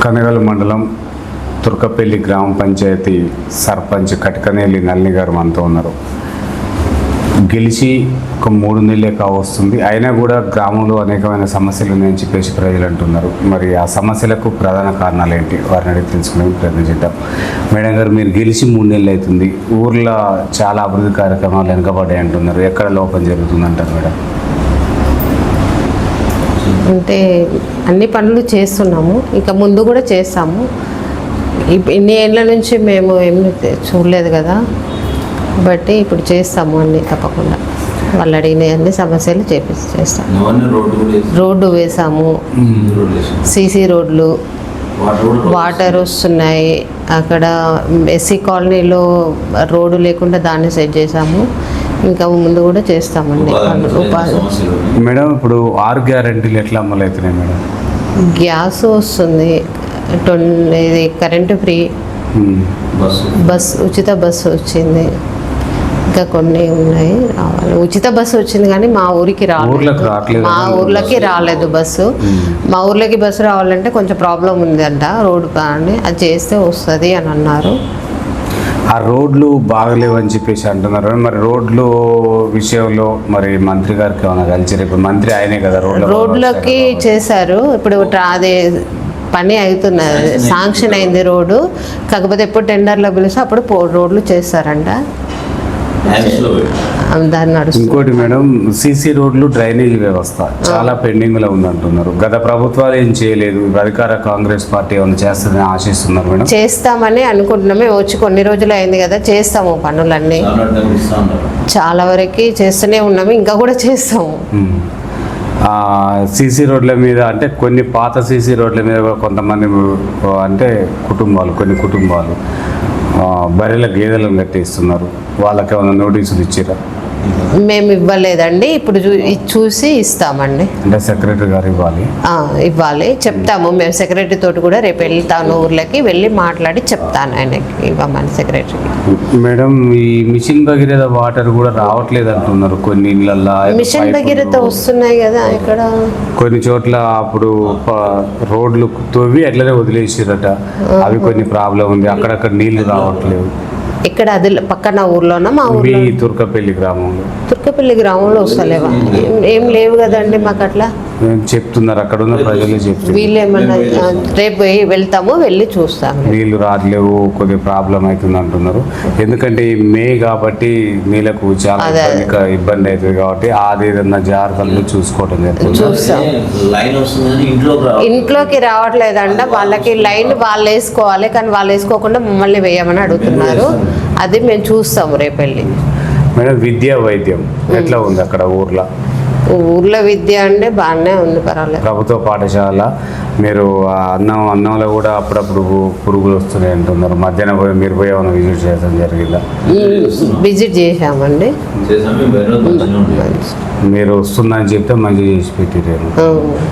కనగల్ మండలం తుర్కపల్లి గ్రామ పంచాయతీ సర్పంచ్ కటకనేలి నళిని గారు మనతో ఉన్నారు. గెలిచి ఒక 3 నెలలే కావస్తుంది, అయినా కూడా గ్రామంలో అనేకమైన సమస్యలు ఉన్నాయని చెప్పేసి ప్రజలు అంటున్నారు. మరి ఆ సమస్యలకు ప్రధాన కారణాలు ఏంటి వారిని అడిగి తెలుసుకునే ప్రయత్నం చేద్దాం. మేడం గారు, మీరు గెలిచి 3 నెలలు అవుతుంది, ఊర్లో చాలా అభివృద్ధి కార్యక్రమాలు వెనకబడ్డాయి అంటున్నారు. ఎక్కడ లోపం జరుగుతుందంటారు మేడం? అంటే అన్ని పనులు చేస్తున్నాము, ఇంకా ముందు కూడా చేస్తాము. ఇన్ని ఏళ్ళ నుంచి మేము ఏమి చూడలేదు కదా, బట్టి ఇప్పుడు చేస్తాము అన్ని తప్పకుండా. వాళ్ళు అడిగిన అన్ని సమస్యలు చేస్తాం. రోడ్డు వేసాము, సీసీ రోడ్లు, వాటర్ వస్తున్నాయి. అక్కడ ఎస్సీ కాలనీలో రోడ్డు లేకుండా దాన్ని సెట్ చేసాము. ఇంకా ముందు కూడా చేస్తామండి. మేడం, ఇప్పుడు 6 గ్యారెంటీలు ఎట్లా అమలు అవుతున్నాయి మేడం? గ్యాస్ వస్తుంది, ఇది కరెంటు ఫ్రీ, ఉచిత బస్సు వచ్చింది, ఇంకా కొన్ని ఉన్నాయి రావాలి. ఉచిత బస్సు వచ్చింది కానీ మా ఊరికి రాలేదు, మా ఊర్లోకి రాలేదు బస్సు. మా ఊర్లోకి బస్సు రావాలంటే కొంచెం ప్రాబ్లం ఉంది అంట, రోడ్డు కానీ అది చేస్తే వస్తుంది అని అన్నారు. ఆ రోడ్లు బాగలేవని చెప్పేసి అంటున్నారు. మరి రోడ్లు విషయంలో మరి మంత్రి గారికి ఏమైనా కలిసి, ఇప్పుడు మంత్రి ఆయనే కదా రోడ్లకి చేశారు. ఇప్పుడు అదే పని అవుతున్నది, శాంక్షన్ అయింది రోడ్డు. కాకపోతే ఎప్పుడు టెండర్లో పిలిస్తే అప్పుడు రోడ్లు చేస్తారంట, దాన్ని నడుస్తుంది. ఇంకోటి మేడం, సీసీ రోడ్లు, డ్రైనేజీ వ్యవస్థ చాలా పెండింగ్లో ఉందంటున్నారు. గత ప్రభుత్వాలు ఏం చేయలేదు, అధికార కాంగ్రెస్ పార్టీ ఏమైనా చేస్తుందని ఆశిస్తున్నారు మేడం? చేస్తామని అనుకుంటున్నామే, వచ్చి కొన్ని రోజులు అయింది కదా, చేస్తాము పనులన్నీ చాలా వరకు చేస్తూనే ఉన్నాము, ఇంకా కూడా చేస్తాము. సీసీ రోడ్ల మీద అంటే కొన్ని పాత సీసీ రోడ్ల మీద కొంతమంది అంటే కొన్ని కుటుంబాలు బర్రెల గేదెలను కట్టేస్తున్నారు. వాళ్ళకి ఏమైనా నోటీసులు ఇచ్చారా? మేము ఇవ్వలేదండి, ఇప్పుడు చూసి ఇస్తామండి. అంటే సెక్రటరీ గారు ఇవ్వాలి, చెప్తాము. మేము సెక్రటరీ తోటి కూడా రేపు వెళ్తాను, ఊర్లకి వెళ్ళి మాట్లాడి చెప్తాను ఆయనకి ఇవ్వమని, సెక్రటరీకి. మేడం, ఈ మిషన్ భగీరథ వాటర్ కూడా రావట్లేదు అంటున్నారు కొన్ని ఇళ్ళల్లో. మిషన్ భగీరథ వస్తున్నాయి కదా ఇక్కడ కొన్ని చోట్ల. అప్పుడు రోడ్లు తవ్వి అట్లనే వదిలేసిరట, అవి కొన్ని ప్రాబ్లం ఉంది, అక్కడక్కడ నీళ్లు రావట్లేదు. ఇక్కడ అది పక్కన ఊర్లోనా? మా ఊర్లో తుర్కపల్లి గ్రామంలో వస్తలేవా? ఏం లేవు కదండి మాకు అట్లా చెప్తున్నారు, అక్కడ ఉన్న ప్రజలు చెప్తున్నారు. వీళ్ళేమన్నా రేపు వెళ్తాము, వెళ్ళి చూస్తాము. నీళ్లు రావట్లేవు, కొద్దిగా ప్రాబ్లం అవుతుంది అంటున్నారు. ఎందుకంటే మే కాబట్టి నీళ్ళకు చాలా ఇబ్బంది అవుతుంది కాబట్టి అది ఏదన్నా జాగ్రత్తలు చూసుకోవటం జరుగుతుంది. చూస్తాం. ఇంట్లోకి రావట్లేదంట, వాళ్ళకి లైన్ వాళ్ళు వేసుకోవాలి, కానీ వాళ్ళు వేసుకోకుండా మమ్మల్ని వేయమని అడుగుతున్నారు. అది మేము చూస్తాము రేపు వెళ్ళి. మేడం, విద్యా వైద్యం ఎట్లా ఉంది అక్కడ ఊర్లో? విద్య అంటే బాగానే ఉంది, పర్వాలేదు. ప్రభుత్వ పాఠశాల మీరు అన్నంలో కూడా అప్పుడప్పుడు పురుగులు వస్తున్నాయి అంటున్నారు. మధ్యాహ్నం మీరు పోయి ఏమైనా విజిట్ చేయడం జరిగిందా? విజిట్ చేసామండి. మీరు వస్తుందని చెప్తే మంచిగా చేసి పెట్టిరేరు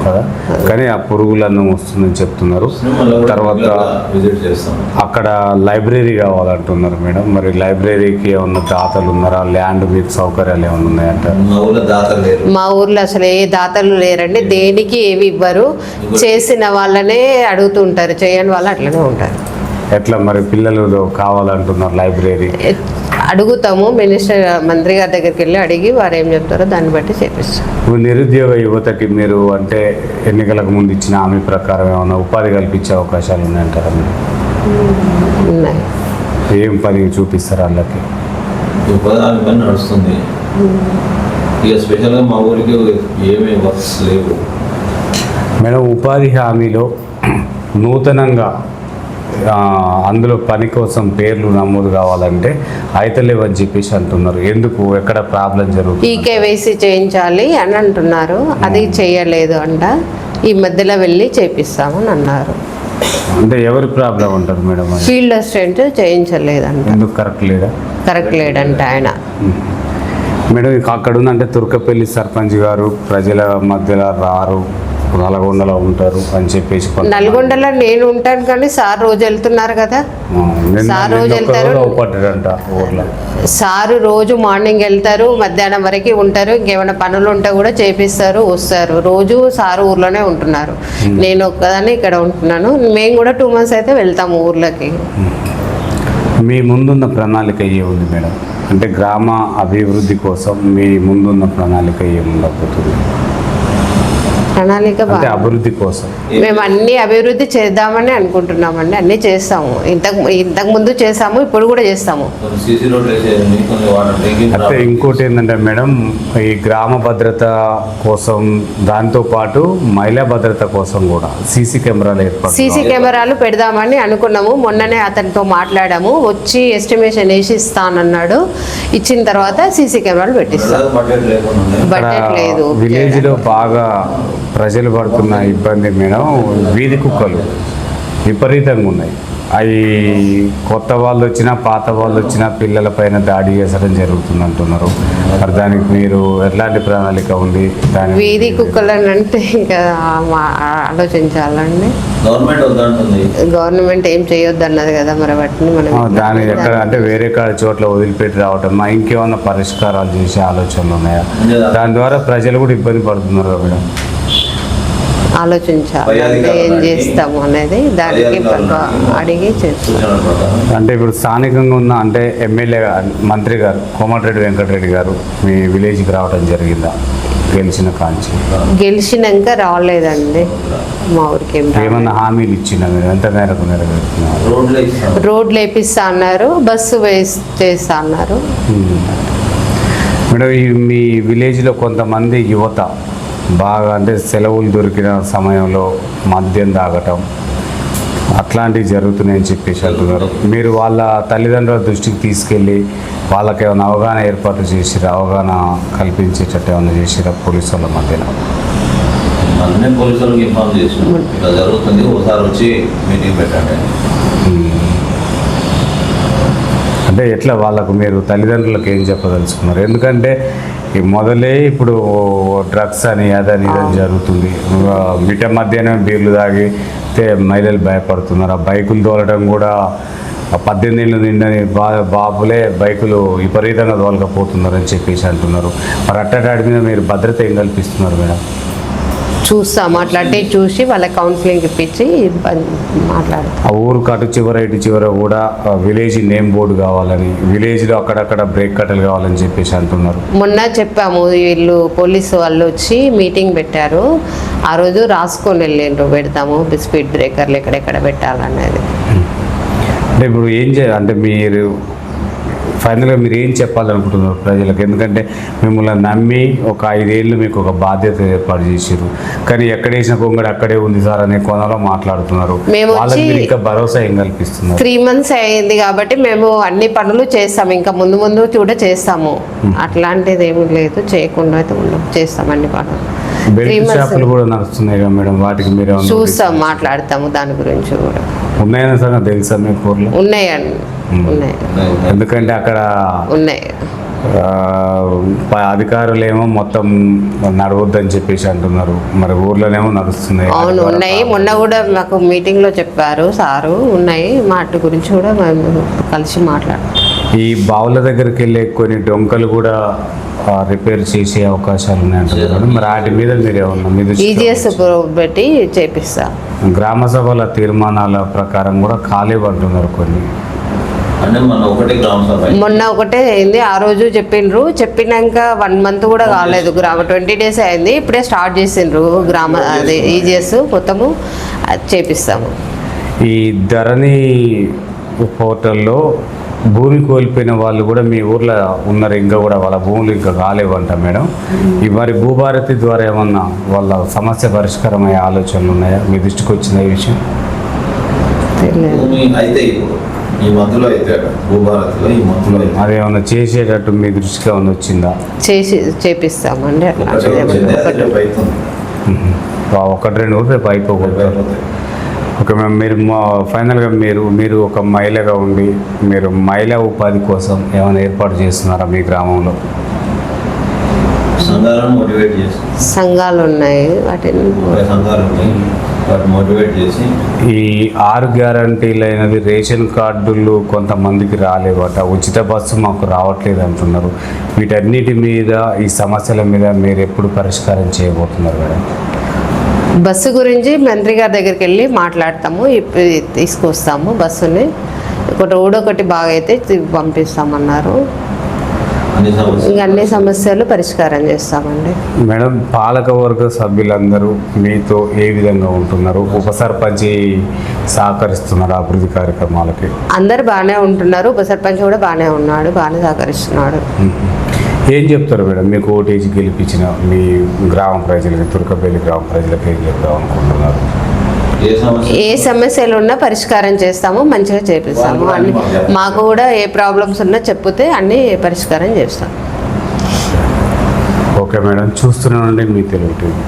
కదా, కానీ ఆ పురుగులు అన్నం వస్తుందని చెప్తున్నారు. తర్వాత అక్కడ లైబ్రరీ కావాలంటున్నారు మేడం. మరి లైబ్రరీకి ఏమన్నా దాతలు ఉన్నారా? ల్యాండ్ మీకు సౌకర్యాలు ఏమైనా ఉన్నాయంట? మా ఊర్లో అసలు ఏ దాతలు లేరండి, దేనికి ఏవి ఇవ్వరు. చేసిన వాళ్ళనే అడుగుతుంటారు, చేయని వాళ్ళు అట్లనే ఉంటారు. ఎట్లా మరి పిల్లలు కావాలంటున్నారు లైబ్రరీ? అడుగుతాము, మంత్రి గారి దగ్గరికి వెళ్ళి అడిగి వారు ఏం చెప్తారో దాన్ని బట్టి చేపిస్తాం. నిరుద్యోగ యువతకి మీరు అంటే ఎన్నికలకు ముందు ఇచ్చిన హామీ ప్రకారం ఏమైనా ఉపాధి కల్పించే అవకాశాలు ఉన్నాయంటారా? ఉన్నాయి. ఏం పని చూపిస్తారు వాళ్ళకి? పని నడుస్తుంది. ఇక స్పెషల్గా మా ఊరికి ఏమీ వర్క్స్ లేవు మేడం. ఉపాధి హామీలో నూతనంగా అందులో పని కోసం పేర్లు నమోదు కావాలంటే అయితలేవని చెప్పేసి అంటున్నారు. ఎందుకు, ఎక్కడ ప్రాబ్లం జరుగుతుంది? ఈకేవైసీ చేయించాలి అని అంటున్నారు, అది చేయలేదు అంట. ఈ మధ్యలో వెళ్ళి చేపిస్తామని అన్నారు. అంటే ఎవరి ప్రాబ్లం అంటారు మేడం? Field assistant చేయించలేదంట. ఎందుకు? కరెక్ట్ లేడంట ఆయన. మేడం, అక్కడ ఉందంటే తుర్కపల్లి సర్పంచ్ గారు ప్రజల మధ్యలో రారు, నల్గొండలో ఉంటారు అని చెప్పేసి నల్గొండలో నేను ఉంటాను కానీ సార్ రోజు వెళ్తున్నారు కదా. సార్ రోజు వెళ్తారు. పట్టాడంట ఊర్లో. సారు రోజు మార్నింగ్ వెళ్తారు, మధ్యాహ్నం వరకు ఉంటారు. ఇంకేమైనా పనులు ఉంటే కూడా చేపిస్తారు, వస్తారు. రోజు సారు ఊర్లోనే ఉంటున్నారు. నేను ఒక్కదాన్ని ఇక్కడ ఉంటున్నాను. మేము కూడా 2 months అయితే వెళ్తాము ఊర్లోకి. మీ ముందున్న ప్రణాళిక ఏముంది మేడం? అంటే గ్రామ అభివృద్ధి కోసం మీ ముందున్న ప్రణాళిక ఏముండబోతుంది? ప్రణాళిక అంటే అభివృద్ధి కోసం మేము అన్ని అభివృద్ధి చేద్దామని అనుకుంటున్నామండి. అన్నీ చేస్తాము. ఇంతకు ముందు చేసాము, ఇప్పుడు కూడా చేస్తాము. సీసీ రోడ్ వేసేయండి, కొన్ని వాటర్ డ్రింకింగ్ అయితే ఇంకోటి ఏంటంటే మేడం, ఈ గ్రామ భద్రత కోసం దాంతోపాటు మహిళా భద్రత కోసం కూడా సీసీ కెమెరాలు ఏర్పాటు. సీసీ కెమెరాలు పెడదామని అనుకున్నాము. మొన్ననే అతనితో మాట్లాడాము. వచ్చి ఎస్టిమేషన్ వేసి ఇస్తానన్నాడు. ఇచ్చిన తర్వాత సీసీ కెమెరాలు పెట్టిస్తాం. బడ్జెట్ లేకుండా బడ్జెట్ లేదు. విలేజ్లో బాగా ప్రజలు పడుతున్న ఇబ్బంది మేడం, వీధి కుక్కలు విపరీతంగా ఉన్నాయి. అవి కొత్త వాళ్ళు వచ్చినా పాత వాళ్ళు వచ్చినా పిల్లల పైన దాడి చేసడం జరుగుతుంది అంటున్నారు. మరి దానికి మీరు ఎట్లాంటి ప్రణాళిక ఉంది? దాని వీధి కుక్కలని అంటే ఇంకా ఆలోచించాలండి. గవర్నమెంట్ వద్దంటుంది. గవర్నమెంట్ ఏం చేయొద్దు అన్నది కదా, మరి వాటిని మనం దాని ఎక్కడ అంటే వేరే కాడ చోట్ల వదిలిపెట్టి రావటం, మా ఇంకేమన్నా పరిష్కారాలు చేసే ఆలోచనలు ఉన్నాయా? దాని ద్వారా ప్రజలు కూడా ఇబ్బంది పడుతున్నారు కదా మేడం. ఆలోచించాలి ఏం చేస్తాము అనేది, దానికి అడిగి చేస్తాం. అంటే ఇప్పుడు స్థానికంగా ఉన్న అంటే ఎమ్మెల్యే మంత్రి గారు కోమటిరెడ్డి వెంకటరెడ్డి గారు మీ విలేజ్కి రావడం జరిగిందా గెలిచిన కాంచి? గెలిచినాక రాలేదండి మా ఊరికి. ఏమన్నా హామీలు ఇచ్చిన మీరు ఎంత మేరకు నెరవేరుతున్నారు? రోడ్లు వేపిస్తా అన్నారు, బస్సు చేస్తా అన్నారు. మేడం, ఈ మీ విలేజ్లో కొంతమంది యువత బాగా అంటే సెలవులు దొరికిన సమయంలో మద్యం తాగటం అట్లాంటివి జరుగుతున్నాయని చెప్పేసి అంటున్నారు. మీరు వాళ్ళ తల్లిదండ్రుల దృష్టికి తీసుకెళ్ళి వాళ్ళకి ఏమైనా అవగాహన ఏర్పాటు చేసిరా, అవగాహన కల్పించేటట్టు ఏమైనా చేసిరా పోలీసు వాళ్ళ మధ్యన? అన్నీ పోలీసులకు ఇన్ఫార్మ్ చేసినాం, ఇలా జరుగుతుంది, ఒకసారి వచ్చి మీటింగ్ పెట్టండి. అంటే ఎట్లా వాళ్ళకు మీరు తల్లిదండ్రులకు ఏం చెప్పదలుచుకున్నారు? ఎందుకంటే ఈ మొదలే ఇప్పుడు డ్రగ్స్ అని అదని ఇదని జరుగుతుంది. మిట్ట మధ్యాహ్నం బీర్లు తాగి మహిళలు భయపడుతున్నారు. ఆ బైకులు తోలడం కూడా 18 ఏళ్ళు నిండని బాబులే బైకులు విపరీతంగా తోలకపోతున్నారు అని చెప్పేసి అంటున్నారు. మరి అట్టడాడి మీద మీరు భద్రత ఏం కల్పిస్తున్నారు మేడం? చూస్తాం, అట్లాంటివి చూసి వాళ్ళ కౌన్సిలింగ్ ఇప్పించి మాట్లాడతాం. ఆ ఊరు అటు చివర ఇటు చివర కూడా విలేజ్ నేమ్ బోర్డు కావాలని, విలేజ్లో అక్కడక్కడ బ్రేక్ కట్టలు కావాలని చెప్పేసి అంటున్నారు. మొన్న చెప్పాము, వీళ్ళు పోలీసు వాళ్ళు వచ్చి మీటింగ్ పెట్టారు. ఆ రోజు రాసుకొని వెళ్ళిండ్రు, పెడతాము స్పీడ్ బ్రేకర్లు ఎక్కడెక్కడ పెట్టాలనేది. అంటే ఇప్పుడు ఏం చేయాలి అంటే మీరు ఫైనల్గా మీరు ఏం చెప్పాలనుకుంటున్నారు ప్రజలకు? ఎందుకంటే మిమ్మల్ని నమ్మి ఒక 5 ఏళ్ళు మీకు ఒక బాధ్యత ఏర్పాటు చేసారు, కానీ ఎక్కడేసిన కొంగడు అక్కడే ఉంది సార్ అనే కోణంలో మాట్లాడుతున్నారు. వాళ్ళకి మీరు ఇంకా భరోసా ఏం కల్పిస్తున్నారు? 3 months అయింది కాబట్టి మేము అన్ని పనులు చేస్తాము, ఇంకా ముందు ముందు కూడా చేస్తాము. అట్లాంటిది ఏమి లేదు, చేయకుండా అయితే చేస్తాం అన్ని పనులు. బెల్ట్ షాపులు కూడా నడుస్తున్నాయి కదా మేడం, వాటికి మీరు చూస్తాం, మాట్లాడతాము దాని గురించి కూడా. ఉన్నాయని సార్ తెలుసా మీ ఊర్లో? ఉన్నాయండి, ఉన్నాయి. ఎందుకంటే అక్కడ ఉన్నాయి అధికారులు ఏమో మొత్తం నడవద్దని చెప్పేసి అంటున్నారు, మరి ఊర్లోనేమో నడుస్తున్నాయి. అవును, ఉన్నాయి. మొన్న కూడా మాకు మీటింగ్లో చెప్పారు సారు, ఉన్నాయి. వాటి గురించి కూడా మేము కలిసి మాట్లాడాం. ఈ బావుల దగ్గరికి వెళ్ళే కొన్ని డొంకలు కూడా రిపేర్ చేసే అవకాశాలు ఉన్నాయంటున్నారు. మరి వాటి మీద మీరు ఏమన్నా మీద ఈజీఎస్ పెట్టి చేపిస్తా. గ్రామ సభల తీర్మానాల ప్రకారం కూడా ఖాళీ అంటున్నారు కొన్ని. మొన్న ఒకటే అయింది, ఆ రోజు చెప్పిండ్రు. చెప్పినాక 1 month కూడా కాలేదు, 20 days అయింది. ఇప్పుడే స్టార్ట్ చేసిండ్రు గ్రామ అదే ఈజీఎస్ మొత్తము చేపిస్తాము. ఈ ధరణి పోర్టల్లో భూమి కోల్పోయిన వాళ్ళు కూడా మీ ఊర్లో ఉన్నారు, ఇంకా కూడా వాళ్ళ భూములు ఇంకా కాలేవంట మేడం. ఈ మరి భూభారతి ద్వారా ఏమన్నా వాళ్ళ సమస్య పరిష్కారం అయ్యే ఆలోచనలు ఉన్నాయా? మీ దృష్టికి వచ్చిన ఈ విషయం? అదేమన్నా చేసేటట్టు మీ దృష్టికి ఏమన్నా వచ్చిందా? చేపిస్తామండి. ఒకటి 2 ఊరు రేపు అయిపోకూడదు. ఓకే మ్యామ్, మీరు ఫైనల్గా మీరు ఒక మహిళగా ఉండి మీరు మహిళా ఉపాధి కోసం ఏమైనా ఏర్పాటు చేస్తున్నారా మీ గ్రామంలో? సంఘాలను మోటివేట్ చేసి సంఘాలు ఉన్నాయి వాటిని సంఘాలు ఉన్నాయి వాటిని మోటివేట్ చేసి ఈ 6 గ్యారంటీలు అయినవి రేషన్ కార్డులు కొంతమందికి రాలేవట, ఉచిత బస్సు మాకు రావట్లేదు అంటున్నారు. వీటన్నిటి మీద, ఈ సమస్యల మీద మీరు ఎప్పుడు పరిష్కారం చేయబోతున్నారు మేడం? బస్సు గురించి మంత్రి గారి దగ్గరికి వెళ్ళి మాట్లాడతాము, తీసుకొస్తాము బస్సుని. ఒక రోడ్ ఒకటి బాగా అయితే పంపిస్తామన్నారు. అన్ని సమస్యలు ఇంకా అన్ని సమస్యలు పరిష్కారం చేస్తామండి. మేడం, పాలకవర్గ సభ్యులందరూ మీతో ఏ విధంగా ఉంటున్నారు? ఉప సర్పంచి సహకరిస్తున్నారు అభివృద్ధి కార్యక్రమాలకి? అందరు బాగానే ఉంటున్నారు. ఉప సర్పంచ్ కూడా బాగానే ఉన్నాడు, బాగానే సహకరిస్తున్నాడు. ఏం చెప్తారు మేడం మీకు ఓటేసి గెలిపించిన మీ గ్రామ ప్రజలకి, తుర్కపల్లి గ్రామ ప్రజలకు ఏం చెప్తాం అనుకుంటున్నారు? ఏ సమస్యలు ఉన్నా పరిష్కారం చేస్తాము, మంచిగా చేపిస్తాము. అన్ని మాకు కూడా ఏ ప్రాబ్లమ్స్ ఉన్నా చెప్తే అన్నీ పరిష్కారం చేస్తాం. ఓకే మేడం, చూస్తున్నానండి మీ తెలుగు టీవీ.